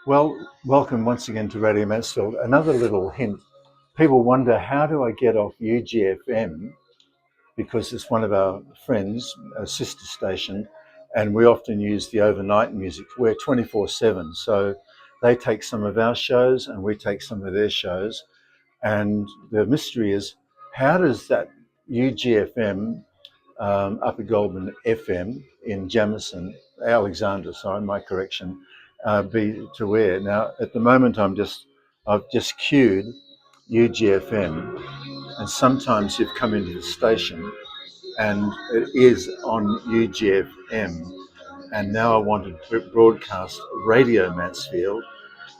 Well, welcome once again to Radio Mansfield. Another little hint. People wonder, how do I get off UGFM? Because it's one of our friends, a sister station, and we often use the overnight music. We're 24/7, so they take some of our shows and we take some of their shows. And the mystery is, how does that UGFM, Upper Goulburn FM in Jamison, Alexandra, sorry, my correction, be to air? Now, at the moment, I've just queued UGFM, and sometimes you've come into the station and it is on UGFM. And now I want to broadcast Radio Mansfield,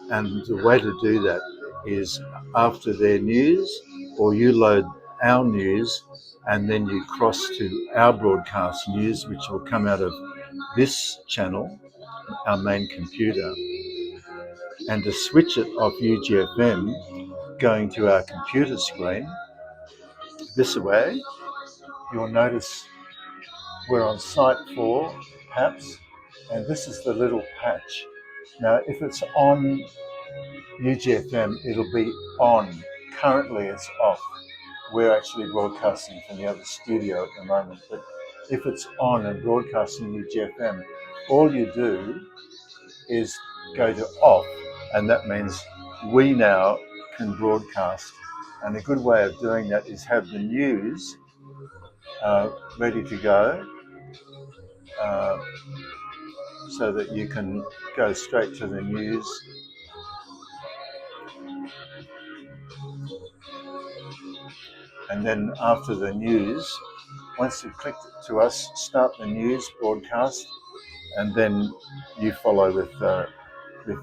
and the way to do that is after their news, or you load our news and then you cross to our broadcast news, which will come out of this channel, our main computer. And to switch it off UGFM, going to our computer screen, this way, you'll notice we're on site 4, perhaps, and this is the little patch. Now, if it's on UGFM, it'll be on. Currently, it's off. We're actually broadcasting from the other studio at the moment, but if it's on and broadcasting UGFM, all you do is go to off, and that means we now can broadcast. And a good way of doing that is have the news ready to go, uh, so that you can go straight to the news. And then after the news, once you've clicked it to us, start the news broadcast, and then you follow with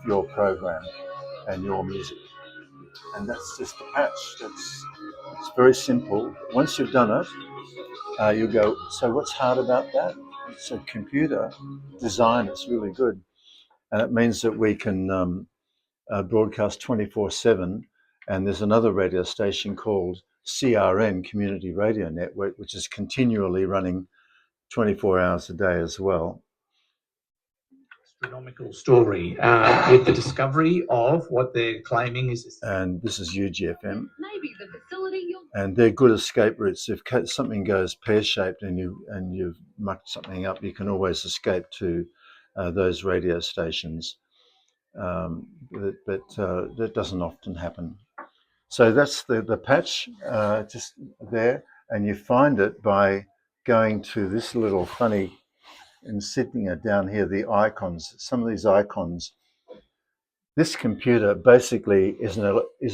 your program and your music. And that's just the patch. It's very simple. Once you've done it, you go, so what's hard about that? It's a computer design. It's really good. And it means that we can broadcast 24/7. And there's another radio station called CRN, Community Radio Network, which is continually running 24 hours a day as well. Astronomical story with the discovery of what they're claiming is. And this is UGFM. Maybe the facility. And they're good escape routes. If something goes pear-shaped and you've mucked something up, you can always escape to those radio stations. But that doesn't often happen. So that's the patch, just there, and you find it by going to this little funny insignia down here, the icons. Some of these icons. This computer basically is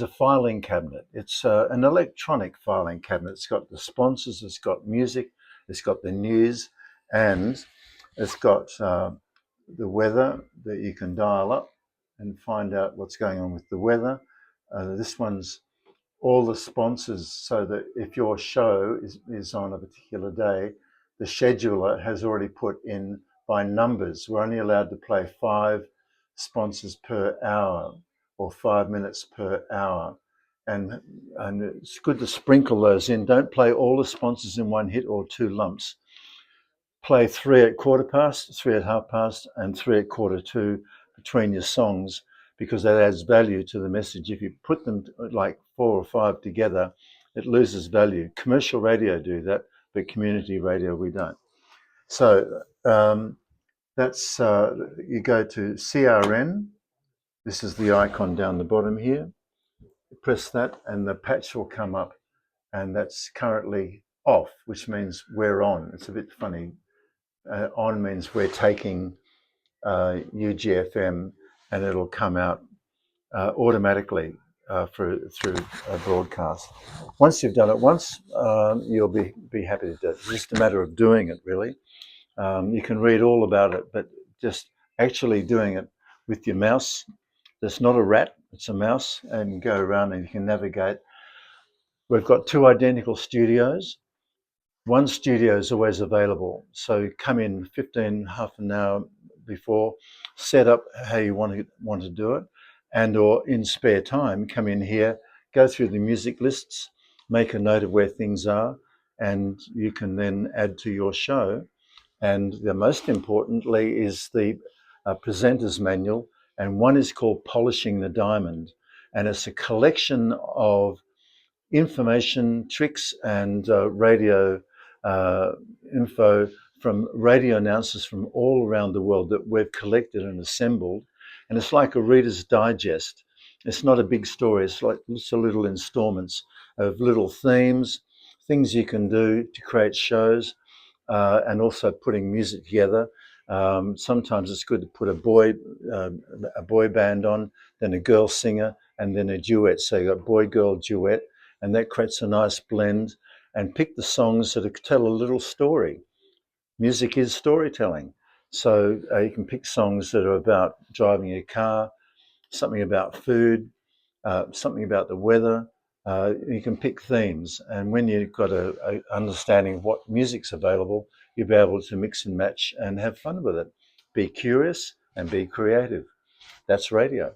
a filing cabinet. It's an electronic filing cabinet. It's got the sponsors, it's got music, it's got the news, and it's got the weather that you can dial up and find out what's going on with the weather. This one's all the sponsors, so that if your show is on a particular day, the scheduler has already put in by numbers. We're only allowed to play 5 sponsors per hour or 5 minutes per hour. And it's good to sprinkle those in. Don't play all the sponsors in one hit or 2 lumps. Play 3 at 1/4 past, 3 at 1/2 past, and 3 at 1/4 to between your songs, because that adds value to the message. If you put them like 4 or 5 together, it loses value. Commercial radio do that, but community radio we don't. So that's you go to CRN. This is the icon down the bottom here. Press that and the patch will come up, and that's currently off, which means we're on. It's a bit funny. On means we're taking UGFM, and it'll come out automatically through a broadcast. Once you've done it once, you'll be happy to do it. It's just a matter of doing it, really. You can read all about it, but just actually doing it with your mouse. There's not a rat, it's a mouse, and go around and you can navigate. We've got 2 identical studios. One studio is always available, so come in 15, half an hour before, set up how you want to do it, and or in spare time, come in here, go through the music lists, make a note of where things are, and you can then add to your show. And the most importantly is the presenter's manual, and one is called Polishing the Diamond. And it's a collection of information, tricks, and radio info from radio announcers from all around the world that we've collected and assembled. And it's like a Reader's Digest. It's not a big story. It's like it's a little installments of little themes, things you can do to create shows, and also putting music together. Sometimes it's good to put a boy band on, then a girl singer, and then a duet. So you got boy-girl duet, and that creates a nice blend. And pick the songs that tell a little story. Music is storytelling. So you can pick songs that are about driving a car, something about food, something about the weather. You can pick themes. And when you've got a understanding of what music's available, you'll be able to mix and match and have fun with it. Be curious and be creative. That's radio.